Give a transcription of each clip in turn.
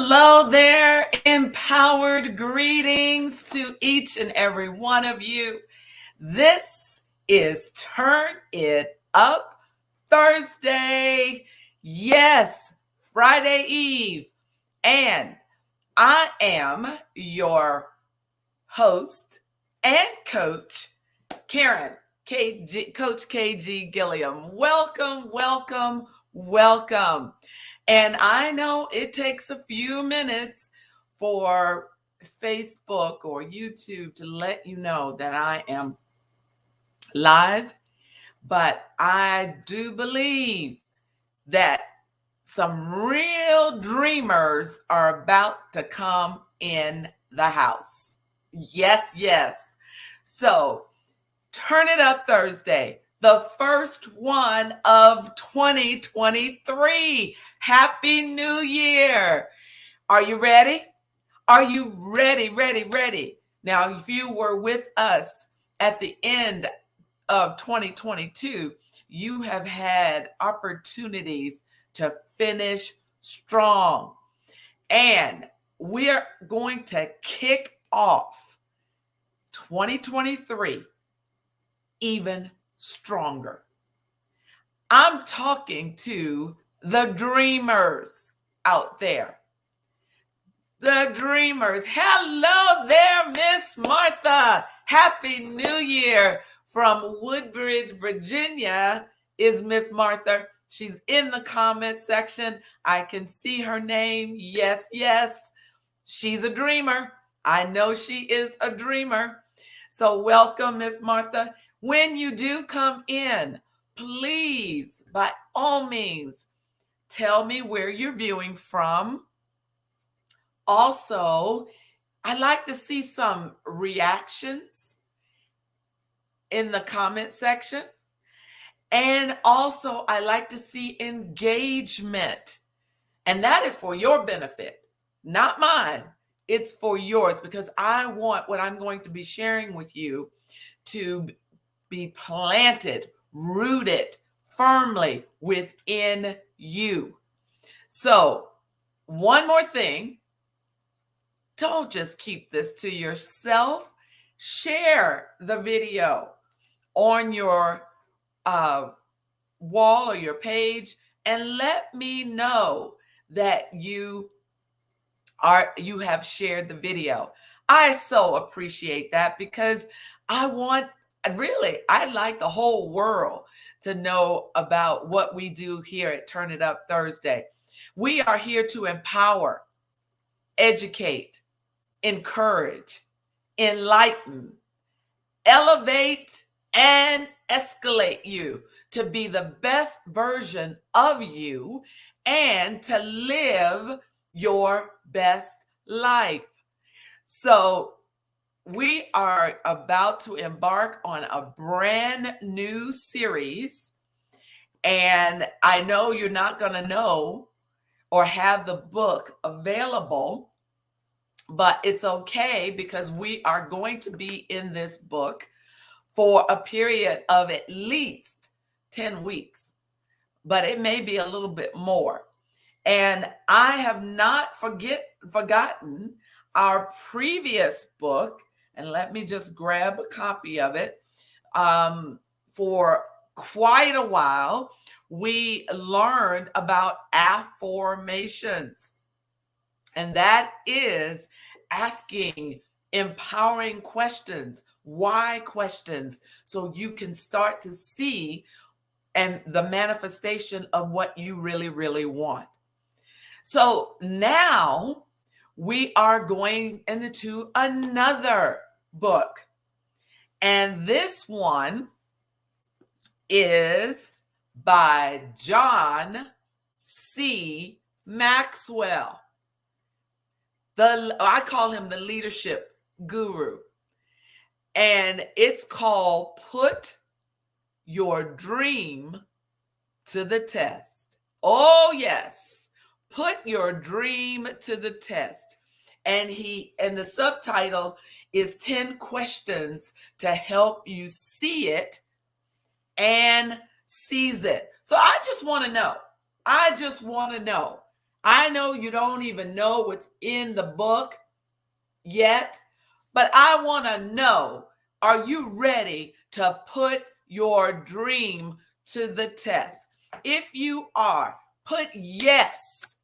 Hello there, empowered greetings to each and every one of you. This is Turn It Up Thursday. Yes, Friday Eve. And I am your host and coach, Karen, Coach KG Gilliam. Welcome, welcome, welcome. And I know it takes a few minutes for Facebook or YouTube to let you know that I am live, but I do believe that some real dreamers are about to come in the house. Yes, yes. So, Turn It Up Thursday, the first one of 2023. Happy New Year. Are you ready? Are you ready, ready? Now, if you were with us at the end of 2022, you have had opportunities to finish strong. And we're going to kick off 2023 even stronger. I'm talking to the dreamers out there. The dreamers. Hello there, Miss Martha. Happy New Year from Woodbridge, Virginia is Miss Martha. She's in the comment section. I can see her name. Yes, yes. She's a dreamer. I know she is a dreamer. So welcome, Miss Martha. When you do come in, please, by all means, tell me where you're viewing from. Also, I'd like to see some reactions in the comment section. And also, I like to see engagement. And that is for your benefit, not mine. It's for yours because I want what I'm going to be sharing with you to be planted, rooted firmly within you. So, one more thing. Don't just keep this to yourself. Share the video on your wall or your page and let me know that you have shared the video. I so appreciate that because I'd like the whole world to know about what we do here at Turn It Up Thursday. We are here to empower, educate, encourage, enlighten, elevate, and escalate you to be the best version of you and to live your best life. So we are about to embark on a brand new series, and I know you're not going to know or have the book available, but it's okay because we are going to be in this book for a period of at least 10 weeks, but it may be a little bit more. And I have not forgotten our previous book, and let me just grab a copy of it. For quite a while, we learned about affirmations. And that is asking empowering questions, why questions, so you can start to see and the manifestation of what you really, really want. So now we are going into another book. And this one is by John C. Maxwell. I call him the leadership guru. And it's called Put Your Dream to the Test. Oh, yes. Put your dream to the test. And the subtitle is 10 questions to help you see it and seize it. So I just want to know. I know you don't even know what's in the book yet, but I want to know, are you ready to put your dream to the test? If you are, put yes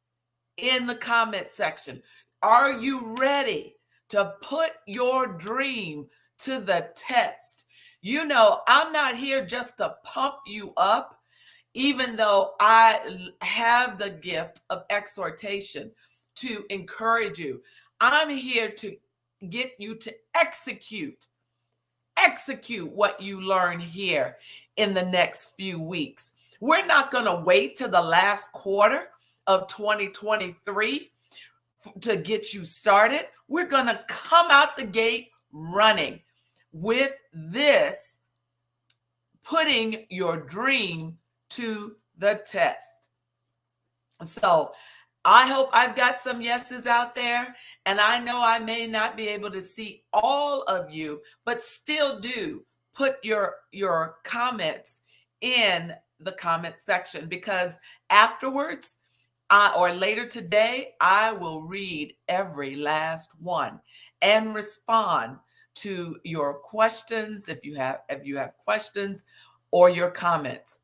in the comment section. Are you ready to put your dream to the test? You know, I'm not here just to pump you up, even though I have the gift of exhortation to encourage you. I'm here to get you to execute what you learn here in the next few weeks. We're not going to wait till the last quarter of 2023 to get you started. We're going to come out the gate running with this, putting your dream to the test. So I hope I've got some yeses out there, and I know I may not be able to see all of you, but still do put your comments in the comment section, because afterwards or later today, I will read every last one and respond to your questions if you have questions or your comments.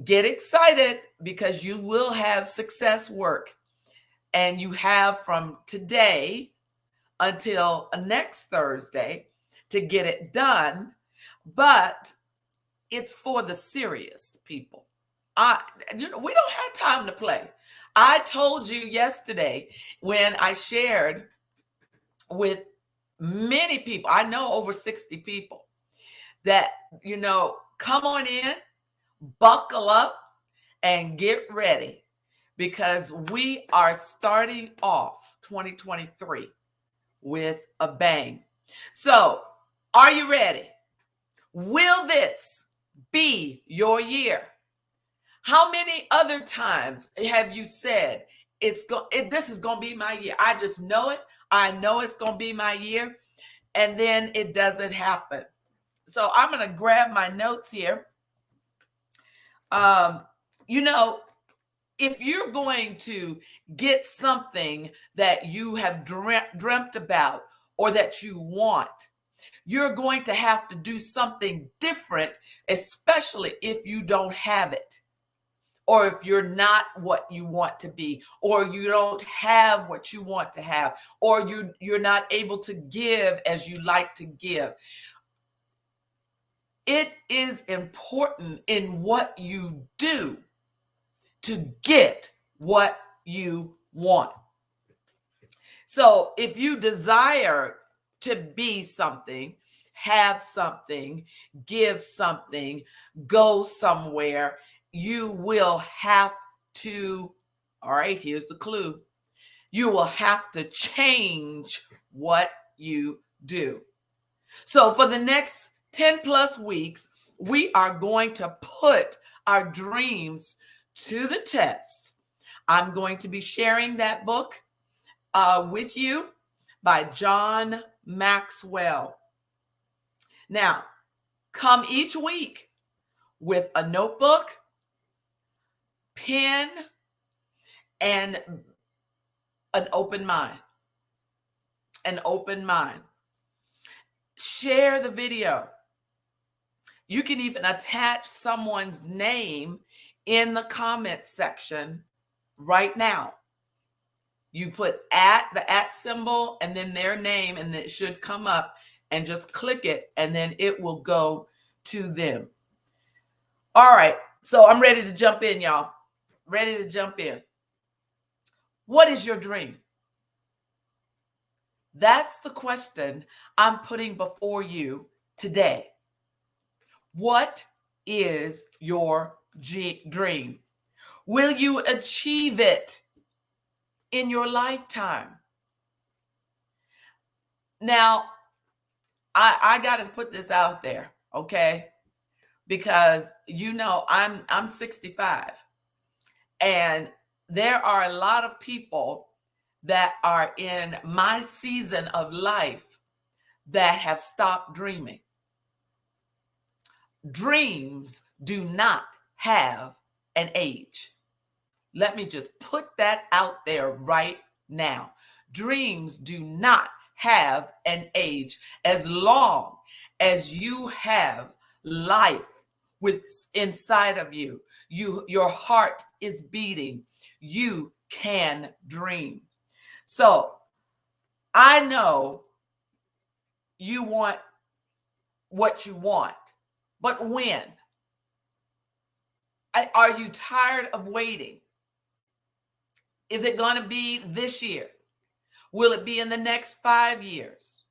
Get excited, because you will have success work, and you have from today until next Thursday to get it done. But it's for the serious people. We don't have time to play. I told you yesterday when I shared with many people, I know over 60 people, that, come on in, buckle up, and get ready, because we are starting off 2023 with a bang. So, are you ready? Will this be your year? How many other times have you said this is going to be my year? I just know it. I know it's going to be my year, and then it doesn't happen. So I'm going to grab my notes here. If you're going to get something that you have dreamt about or that you want, you're going to have to do something different, especially if you don't have it, or if you're not what you want to be, or you don't have what you want to have, or you're not able to give as you like to give. It is important in what you do to get what you want. So if you desire to be something, have something, give something, go somewhere, you will have to, all right, here's the clue. You will have to change what you do. So for the next 10 plus weeks, we are going to put our dreams to the test. I'm going to be sharing that book with you by John Maxwell. Now, come each week with a notebook, pen, and an open mind. An open mind. Share the video. You can even attach someone's name in the comment section right now. You put the at symbol and then their name, and it should come up, and just click it, and then it will go to them. All right, so I'm ready to jump in, y'all. Ready to jump in. What is your dream? That's the question I'm putting before you today. What is your dream? Will you achieve it in your lifetime? Now, I got to put this out there, okay? Because I'm 65, and there are a lot of people that are in my season of life that have stopped dreaming. Dreams do not have an age. Let me just put that out there right now. Dreams do not have an age. As long as you have life with inside of you, your heart is beating, you can dream. So I know you want what you want, but when? Are you tired of waiting? Is it going to be this year? Will it be in the next 5 years?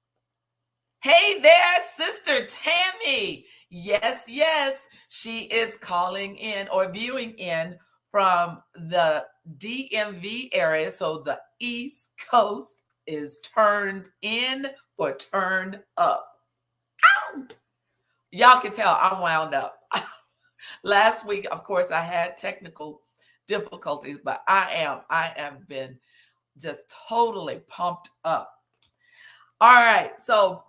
Hey there, Sister Tammy. Yes, yes, she is calling in or viewing in from the DMV area. So the East Coast is turned in for turned up. Ow! Y'all can tell I'm wound up. Last week, of course, I had technical difficulties, but I have been just totally pumped up. All right, so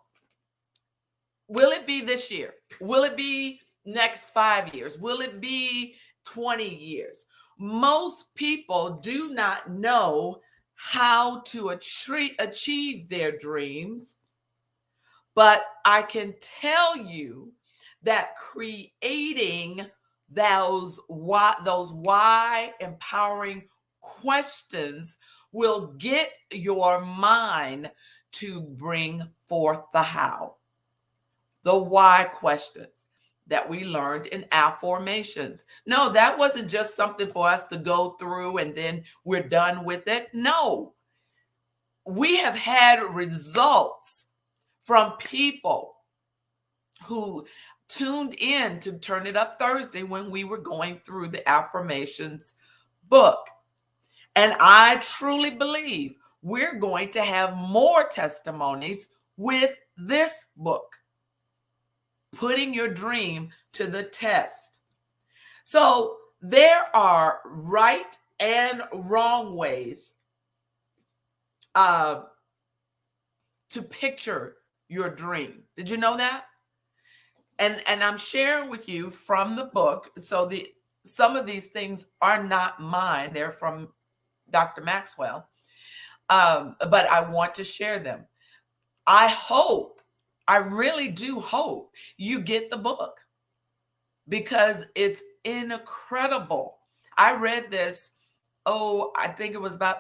will it be this year? Will it be next 5 years? Will it be 20 years? Most people do not know how to achieve their dreams, but I can tell you that creating those why empowering questions will get your mind to bring forth the how. The why questions that we learned in affirmations. No, that wasn't just something for us to go through and then we're done with it. No, we have had results from people who tuned in to Turn It Up Thursday when we were going through the affirmations book. And I truly believe we're going to have more testimonies with this book, Putting Your Dream to the Test. So there are right and wrong ways to picture your dream. Did you know that? And I'm sharing with you from the book. So some of these things are not mine. They're from Dr. Maxwell. But I want to share them. I really do hope you get the book because it's incredible. I read this, I think it was about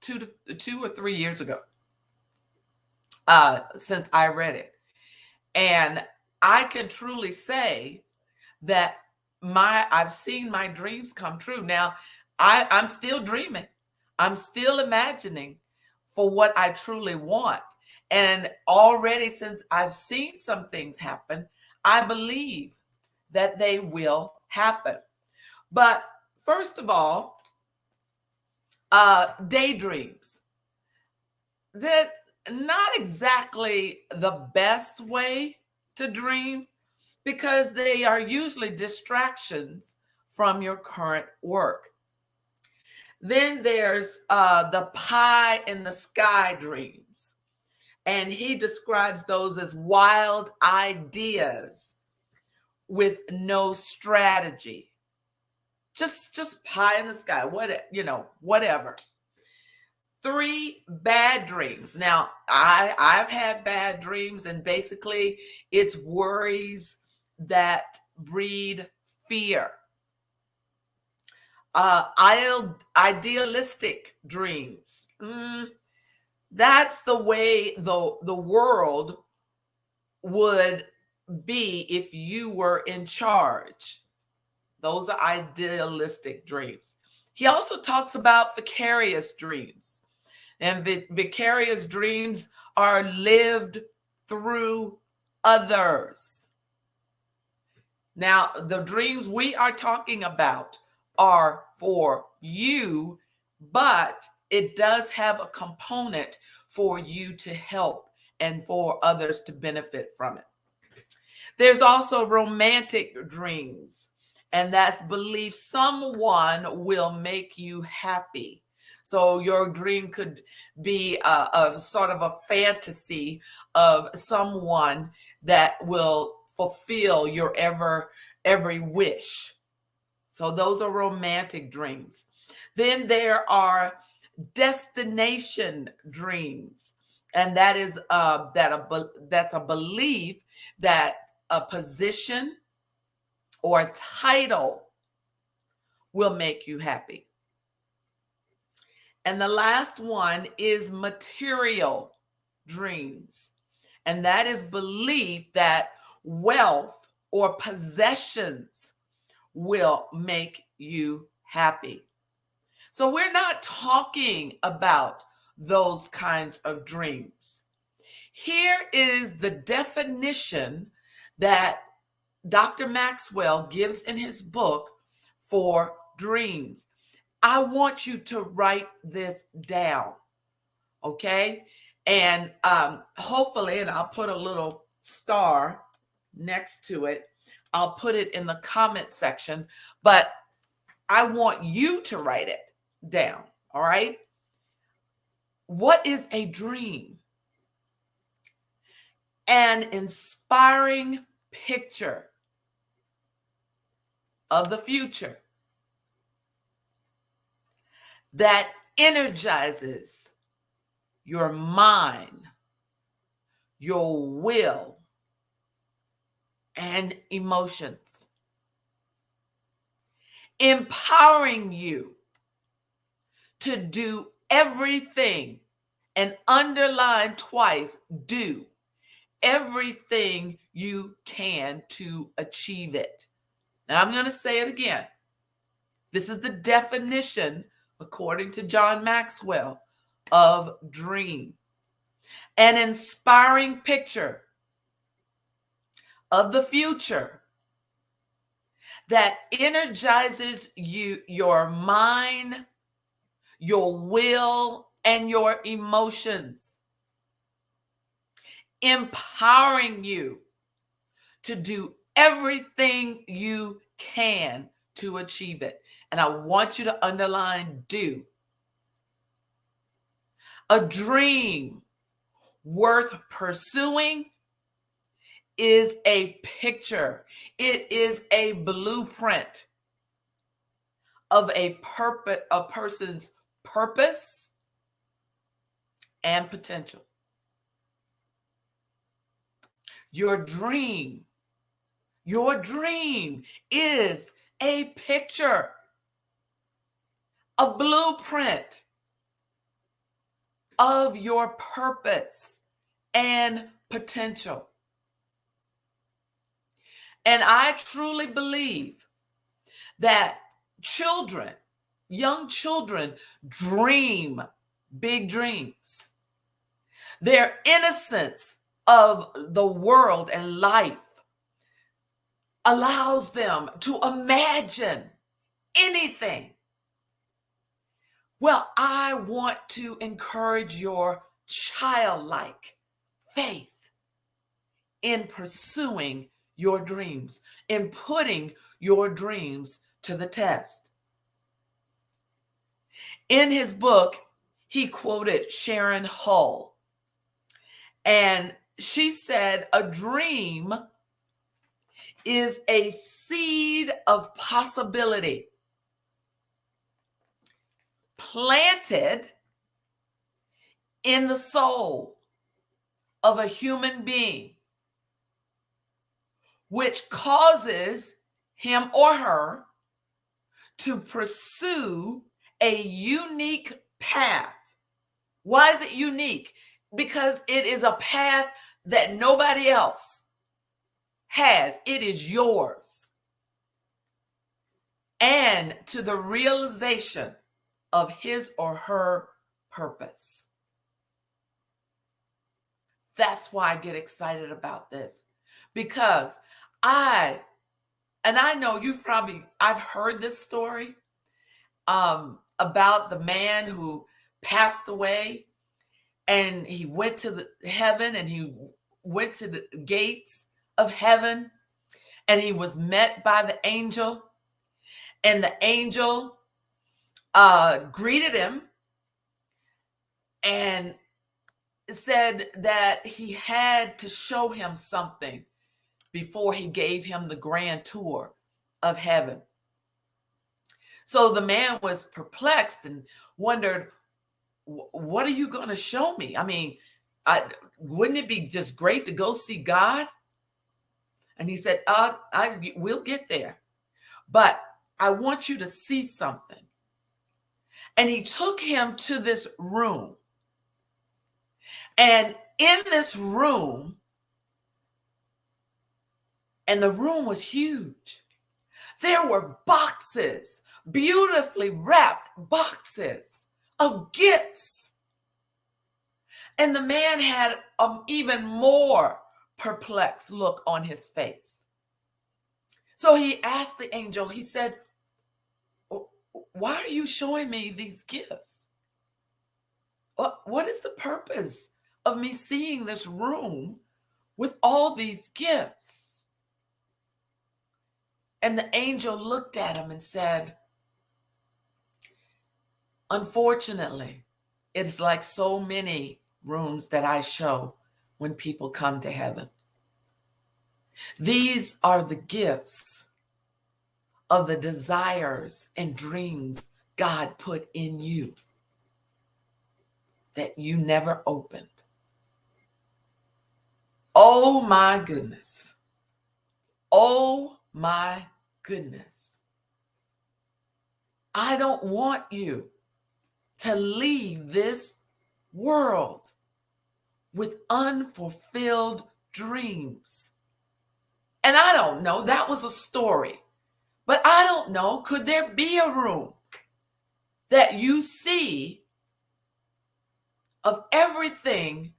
2 or 3 years ago since I read it. And I can truly say that I've seen my dreams come true. Now, I'm still dreaming. I'm still imagining for what I truly want. And already since I've seen some things happen, I believe that they will happen. But first of all, daydreams. They're not exactly the best way to dream because they are usually distractions from your current work. Then there's the pie in the sky dreams. And he describes those as wild ideas with no strategy. Just pie in the sky, whatever. 3 bad dreams. Now, I've had bad dreams, and basically it's worries that breed fear. Idealistic dreams. That's the way the world would be if you were in charge. Those are idealistic dreams. He also talks about vicarious dreams. And vicarious dreams are lived through others. Now, the dreams we are talking about are for you, but it does have a component for you to help and for others to benefit from it. There's also romantic dreams, and that's belief someone will make you happy. So your dream could be a sort of a fantasy of someone that will fulfill your every wish. So those are romantic dreams. Then there are destination dreams, and that is that's a belief that a position or a title will make you happy. And the last one is material dreams, and that is belief that wealth or possessions will make you happy. So we're not talking about those kinds of dreams. Here is the definition that Dr. Maxwell gives in his book for dreams. I want you to write this down, okay? And hopefully, and I'll put a little star next to it. I'll put it in the comment section, but I want you to write it down, all right? What is a dream? An inspiring picture of the future that energizes your mind, your will, and emotions, empowering you to do everything, and underline twice, do everything you can to achieve it. And I'm going to say it again. This is the definition, according to John Maxwell, of dream. An inspiring picture of the future that energizes you, your mind, your will, and your emotions, empowering you to do everything you can to achieve it. And I want you to underline do. A dream worth pursuing is a picture. It is a blueprint of a person's purpose and potential. Your dream is a picture, a blueprint of your purpose and potential. And I truly believe that young children dream big dreams. Their innocence of the world and life allows them to imagine anything. Well, I want to encourage your childlike faith in pursuing your dreams, in putting your dreams to the test. In his book, he quoted Sharon Hull, and she said, "A dream is a seed of possibility planted in the soul of a human being, which causes him or her to pursue a unique path." Why is it unique? Because it is a path that nobody else has. It is yours. And to the realization of his or her purpose. That's why I get excited about this, because I know I've heard this story about the man who passed away, and he went to heaven, and he went to the gates of heaven, and he was met by the angel, and the angel greeted him and said that he had to show him something before he gave him the grand tour of heaven. So the man was perplexed and wondered, what are you going to show me? I mean, wouldn't it be just great to go see God? And he said, we'll get there, but I want you to see something. And he took him to this room. And in this room, and the room was huge, there were boxes, beautifully wrapped boxes of gifts. And the man had an even more perplexed look on his face. So he asked the angel, he said, why are you showing me these gifts? What is the purpose of me seeing this room with all these gifts? And the angel looked at him and said, unfortunately, it's like so many rooms that I show when people come to heaven. These are the gifts of the desires and dreams God put in you that you never opened. Oh my goodness. Oh my goodness. I don't want you to leave this world with unfulfilled dreams. And I don't know, that was a story, but I don't know, could there be a room that you see of everything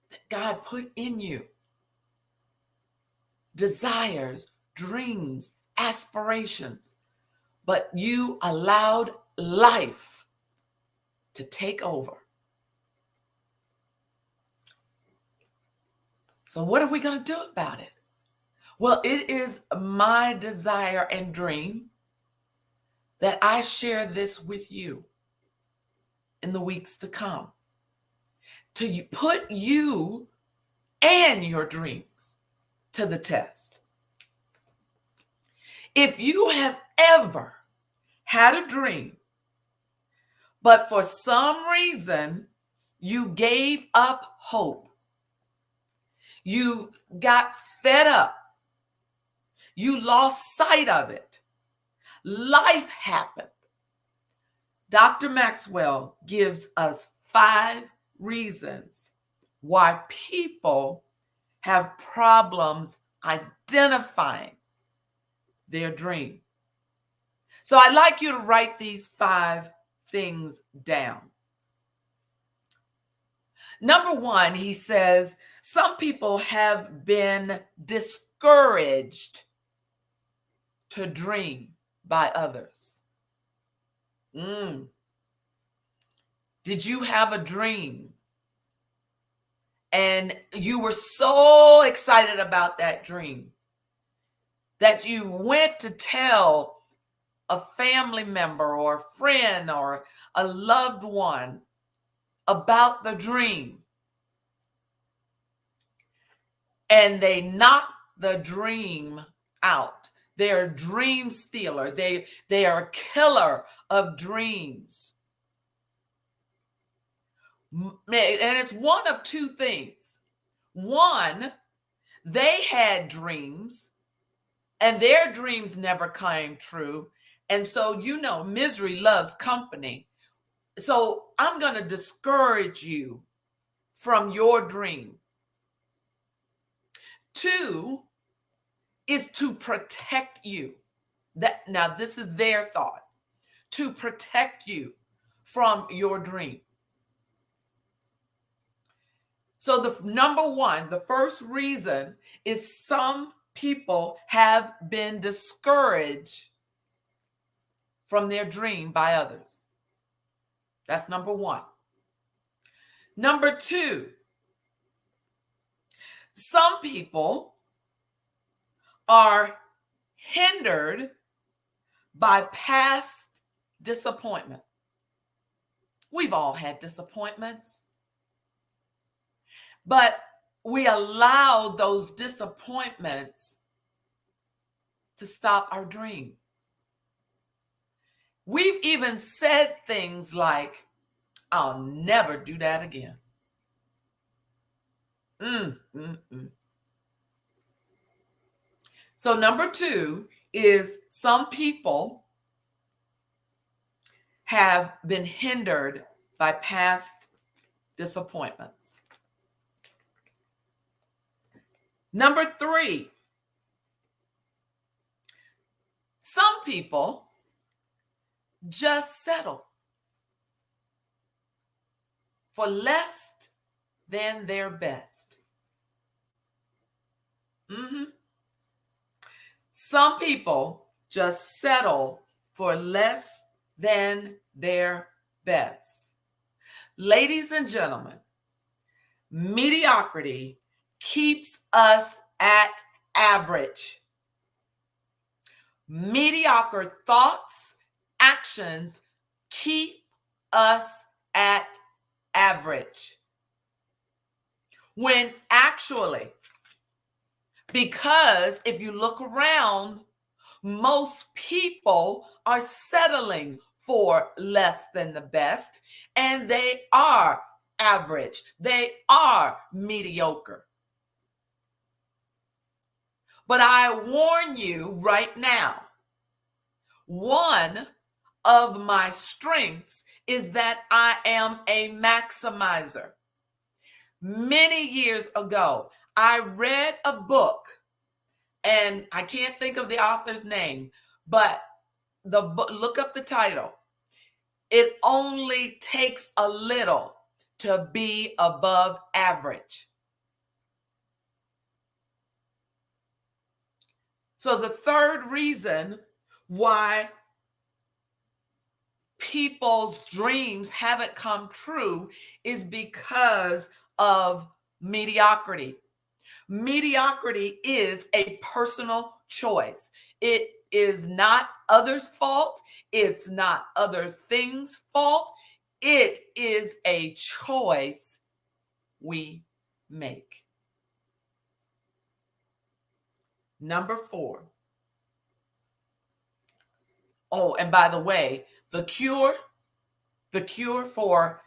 that God put in you? Desires, dreams, aspirations, but you allowed life to take over. So what are we going to do about it? Well, it is my desire and dream that I share this with you in the weeks to come, to put you and your dreams to the test. If you have ever had a dream, but for some reason you gave up hope, you got fed up, you lost sight of it, life happened, Dr. Maxwell gives us 5 reasons why people have problems identifying their dream. So I'd like you to write these 5 things down. Number 1, he says, some people have been discouraged to dream by others. Did you have a dream and you were so excited about that dream that you went to tell a family member or a friend or a loved one about the dream, and they knocked the dream out? They're a dream stealer. They are a killer of dreams. And it's one of 2 things. One, they had dreams and their dreams never came true. And so, misery loves company. So I'm going to discourage you from your dream. 2 is to protect you. Now, this is their thought, to protect you from your dream. So the number 1, the first reason is some people have been discouraged from their dream by others. That's number 1. Number 2, some people are hindered by past disappointment. We've all had disappointments, but we allow those disappointments to stop our dream. We've even said things like, I'll never do that again. So number 2 is some people have been hindered by past disappointments. Number 3, some people just settle for less than their best. Some people just settle for less than their best. Ladies and gentlemen, mediocrity keeps us at average. Mediocre thoughts, actions keep us at average. When actually, because if you look around, most people are settling for less than the best, and they are average. They are mediocre. But I warn you right now, one of my strengths is that I am a maximizer. Many years ago, I read a book, and I can't think of the author's name, but the book, look up the title. It only takes a little to be above average. So the third reason why people's dreams haven't come true is because of mediocrity. Mediocrity is a personal choice. It is not others' fault. It's not other things' fault. It is a choice we make. Number 4. Oh, and by the way, the cure for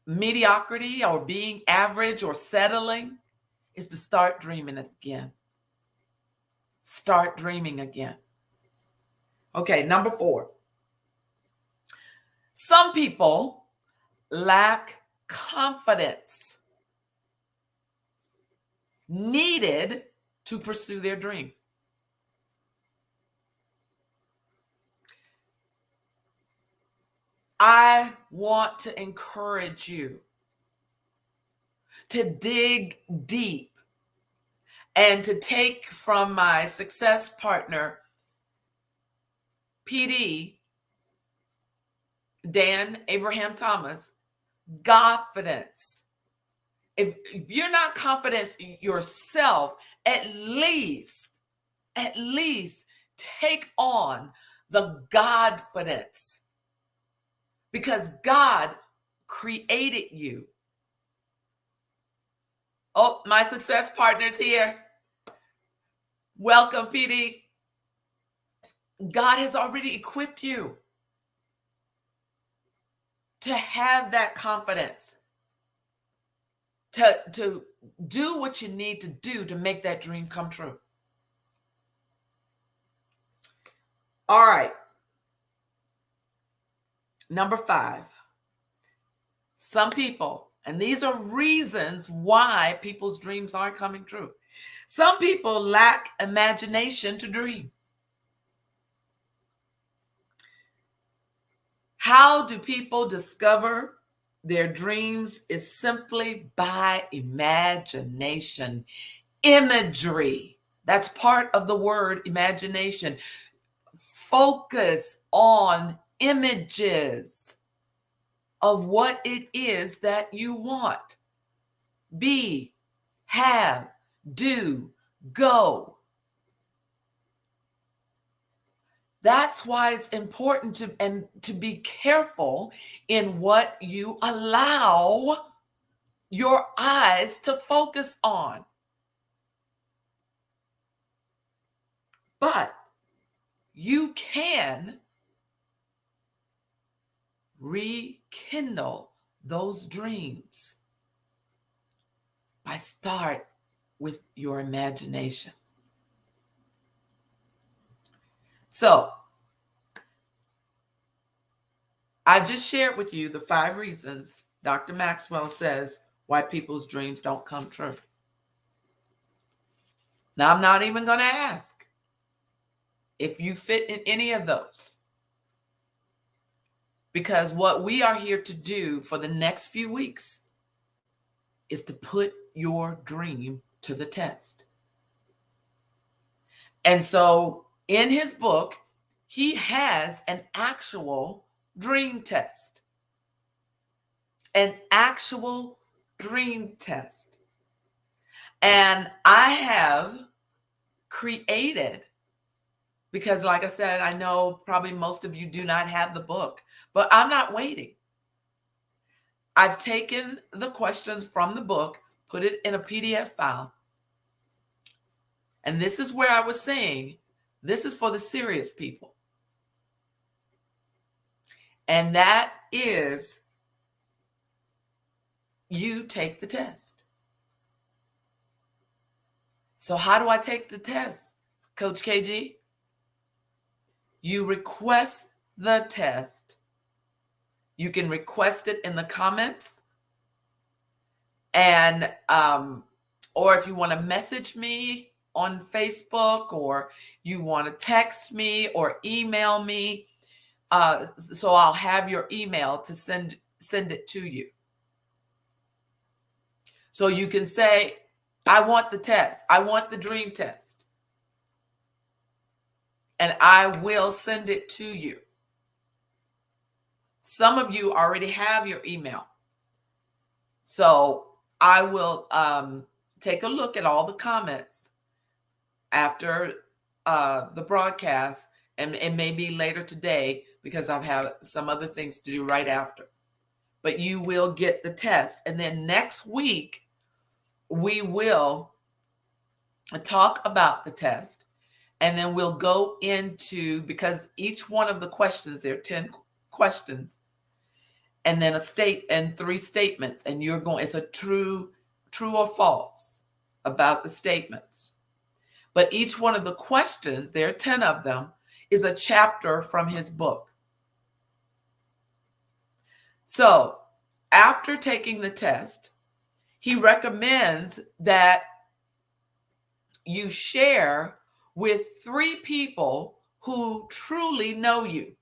mediocrity or being average or settling is to start dreaming again. Start dreaming again. Okay, number 4. Some people lack confidence needed to pursue their dream. I want to encourage you to dig deep and to take from my success partner, PD, Dan Abraham Thomas, confidence. If you're not confident yourself, at least take on the Godfidence, because God created you. Oh, my success partner's here. Welcome, PD. God has already equipped you to have that confidence, to do what you need to do to make that dream come true. All right. Number 5. Some people, and these are reasons why people's dreams aren't coming true. Some people lack imagination to dream. How do people discover their dreams? Is simply by imagination, imagery. That's part of the word imagination. Focus on images of what it is that you want. Be, have, do, go. That's why it's important to be careful in what you allow your eyes to focus on. But you can rekindle those dreams by start with your imagination. So I just shared with you the 5 reasons Dr. Maxwell says why people's dreams don't come true. Now, I'm not even going to ask if you fit in any of those, because what we are here to do for the next few weeks is to put your dream to the test. And so in his book, he has an actual dream test. An actual dream test. And I have created, because like I said, I know probably most of you do not have the book, but I'm not waiting. I've taken the questions from the book, put it in a PDF file. And this is where I was saying, this is for the serious people. And that is, you take the test. So how do I take the test, Coach KG? You request the test. You can request it in the comments. And, or if you want to message me on Facebook, or you want to text me or email me, so I'll have your email to send it to you. So you can say, I want the test. I want the dream test. And I will send it to you. Some of you already have your email. So I will take a look at all the comments after the broadcast, and it may be later today because I've had some other things to do right after. But you will get the test. And then next week, we will talk about the test. And then we'll go into, because each one of the questions, there are 10 questions, and then and 3 statements. And you're going, it's a true or false about the statements. But each one of the questions, there are 10 of them, is a chapter from his book. So after taking the test, he recommends that you share with 3 people who truly know you.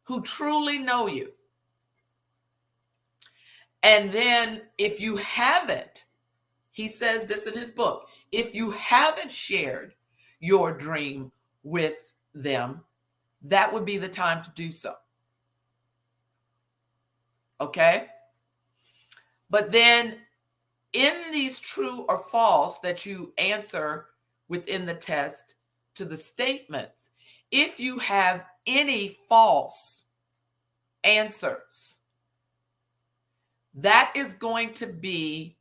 Who truly know you. And then if you haven't, he says this in his book, if you haven't shared your dream with them, that would be the time to do so. Okay? But then in these true or false that you answer within the test to the statements, if you have any false answers, that is going to be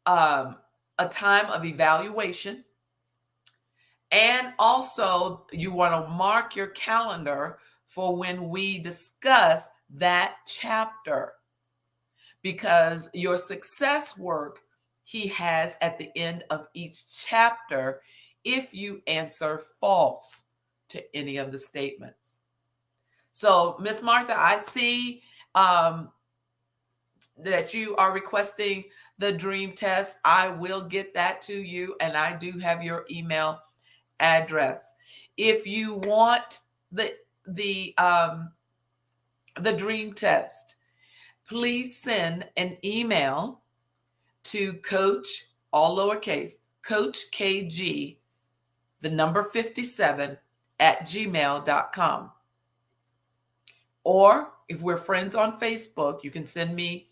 a time of evaluation. And also, you want to mark your calendar for when we discuss that chapter, because your success work he has at the end of each chapter if you answer false to any of the statements. So, Miss Martha, I see that you are requesting the dream test. I will get that to you, and I do have your email address. If you want the dream test, please send an email to Coach, all lowercase, Coach KG, the number 57 at gmail.com. Or if we're friends on Facebook, you can send me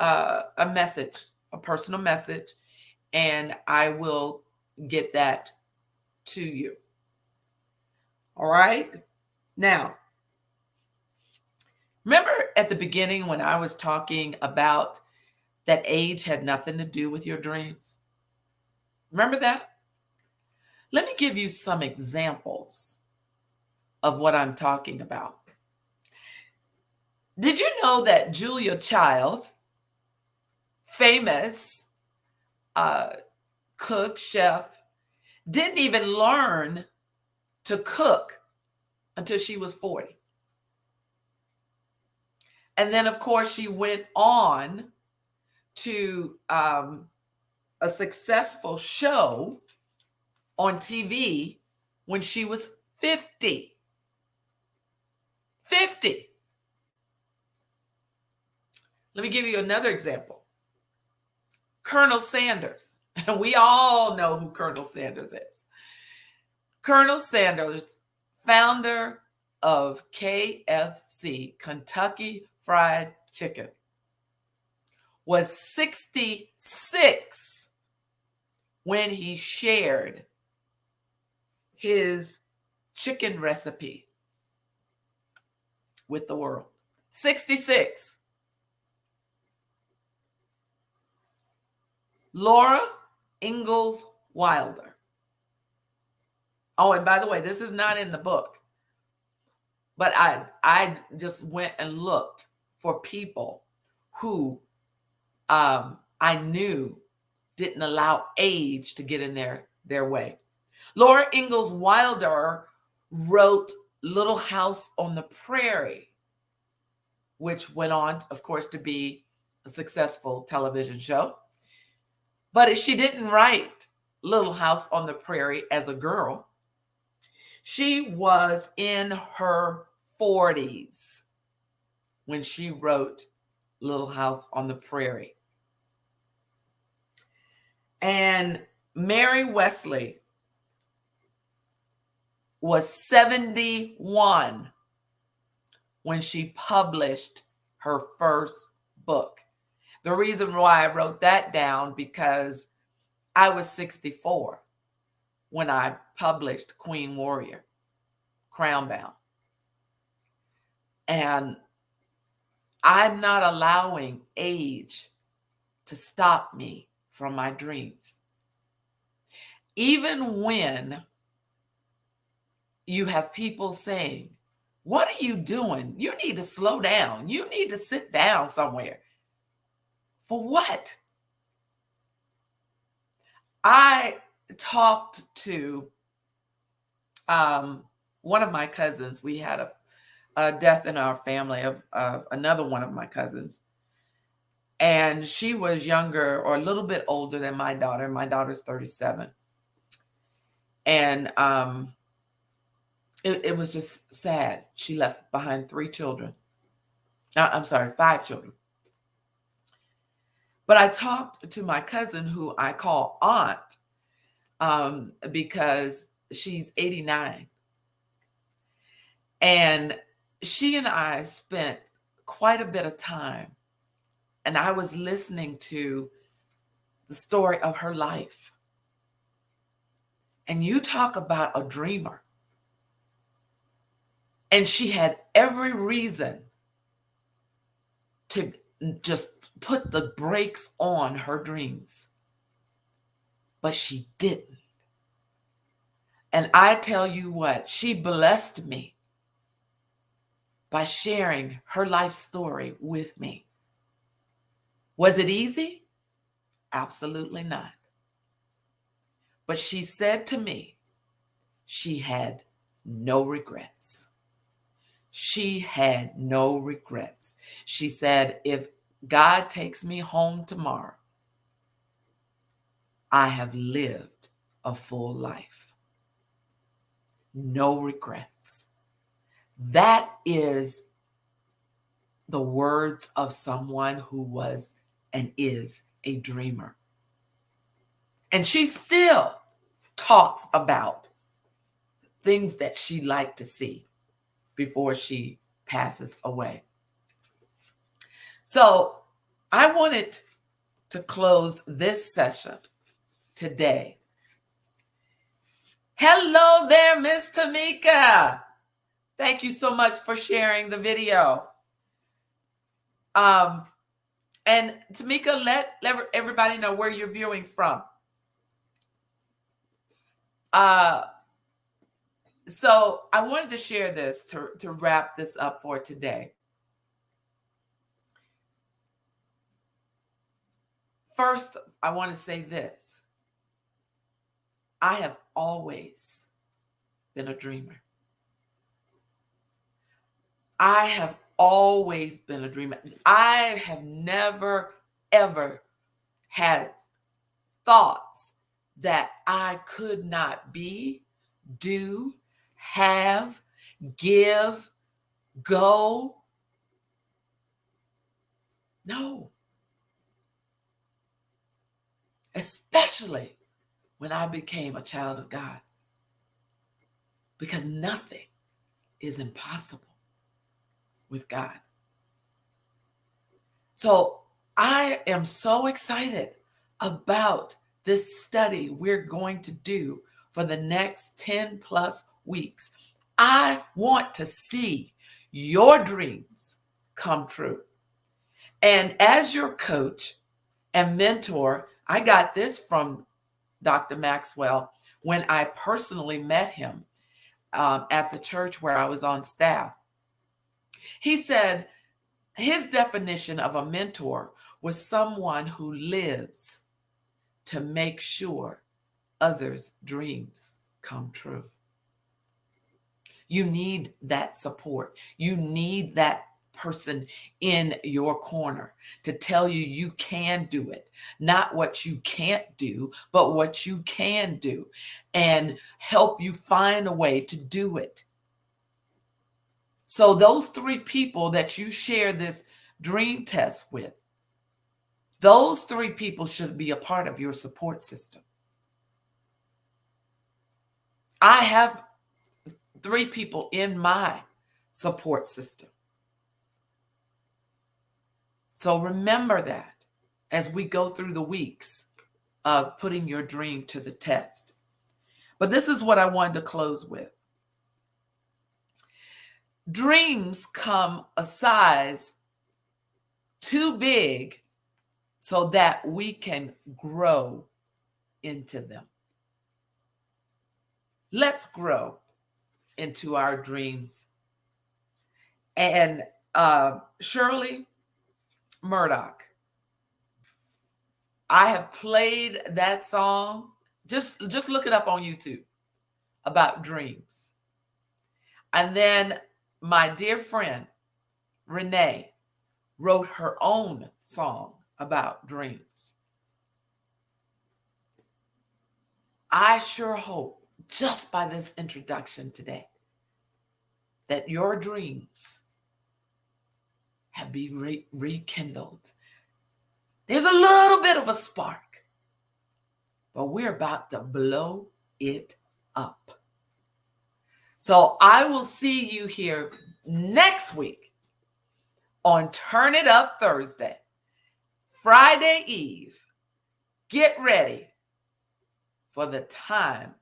a message, a personal message, and I will get that to you. All right. Now, remember at the beginning when I was talking about that age had nothing to do with your dreams? Remember that? Let me give you some examples of what I'm talking about. Did you know that Julia Child, famous cook, chef, didn't even learn to cook until she was 40? And then, of course, she went on to a successful show on TV when she was 50. 50. Let me give you another example. Colonel Sanders. And we all know who Colonel Sanders is. Colonel Sanders, founder of KFC, Kentucky Fried Chicken, was 66 when he shared his chicken recipe with the world. 66. Laura Ingalls Wilder. Oh, and by the way, this is not in the book, but I just went and looked for people who I knew didn't allow age to get in their way. Laura Ingalls Wilder wrote Little House on the Prairie, which went on, of course, to be a successful television show. But she didn't write Little House on the Prairie as a girl. She was in her 40s when she wrote Little House on the Prairie. And Mary Wesley was 71 when she published her first book. The reason why I wrote that down, because I was 64 when I published Queen Warrior, Crownbound. And I'm not allowing age to stop me from my dreams. Even when you have people saying, "What are you doing? You need to slow down. You need to sit down somewhere." For what? I talked to one of my cousins. We had a death in our family of another one of my cousins. And she was younger or a little bit older than my daughter. My daughter's 37. And it was just sad. She left behind 3 children. I'm sorry, 5 children. But I talked to my cousin, who I call Aunt, because she's 89. And she and I spent quite a bit of time, and I was listening to the story of her life. And you talk about a dreamer. And she had every reason to just put the brakes on her dreams. But she didn't. And I tell you what, she blessed me by sharing her life story with me. Was it easy? Absolutely not. But she said to me, she had no regrets. She had no regrets. She said, if God takes me home tomorrow, I have lived a full life. No regrets. That is the words of someone who was and is a dreamer. And she still talks about things that she'd like to see before she passes away. So I wanted to close this session today. Hello there, Miss Tamika. Thank you so much for sharing the video. And Tamika, let everybody know where you're viewing from. So I wanted to share this to wrap this up for today. First, I want to say this. I have always been a dreamer. I have always been a dreamer. I have never, ever had thoughts that I could not be, do, have, give, go. No. Especially when I became a child of God. Because nothing is impossible with God. So I am so excited about this study we're going to do for the next 10 plus weeks. I want to see your dreams come true. And as your coach and mentor, I got this from Dr. Maxwell when I personally met him at the church where I was on staff. He said his definition of a mentor was someone who lives to make sure others' dreams come true. You need that support. You need that person in your corner to tell you you can do it. Not what you can't do, but what you can do, and help you find a way to do it. So those 3 people that you share this dream test with, those 3 people should be a part of your support system. I have 3 people in my support system. So remember that as we go through the weeks of putting your dream to the test. But this is what I wanted to close with. Dreams come a size too big so that we can grow into them. Let's grow into our dreams. And Shirley Murdoch, I have played that song. Just look it up on YouTube about dreams. And then my dear friend Renee wrote her own song about dreams. I sure hope, just by this introduction today, that your dreams have been rekindled. There's a little bit of a spark, but we're about to blow it up. So I will see you here next week on Turn It Up Thursday, Friday Eve. Get ready for the time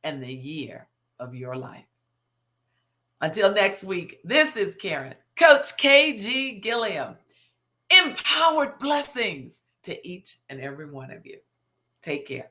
and the year of your life. Until next week, this is Karen, Coach KG Gilliam. Empowered blessings to each and every one of you. Take care.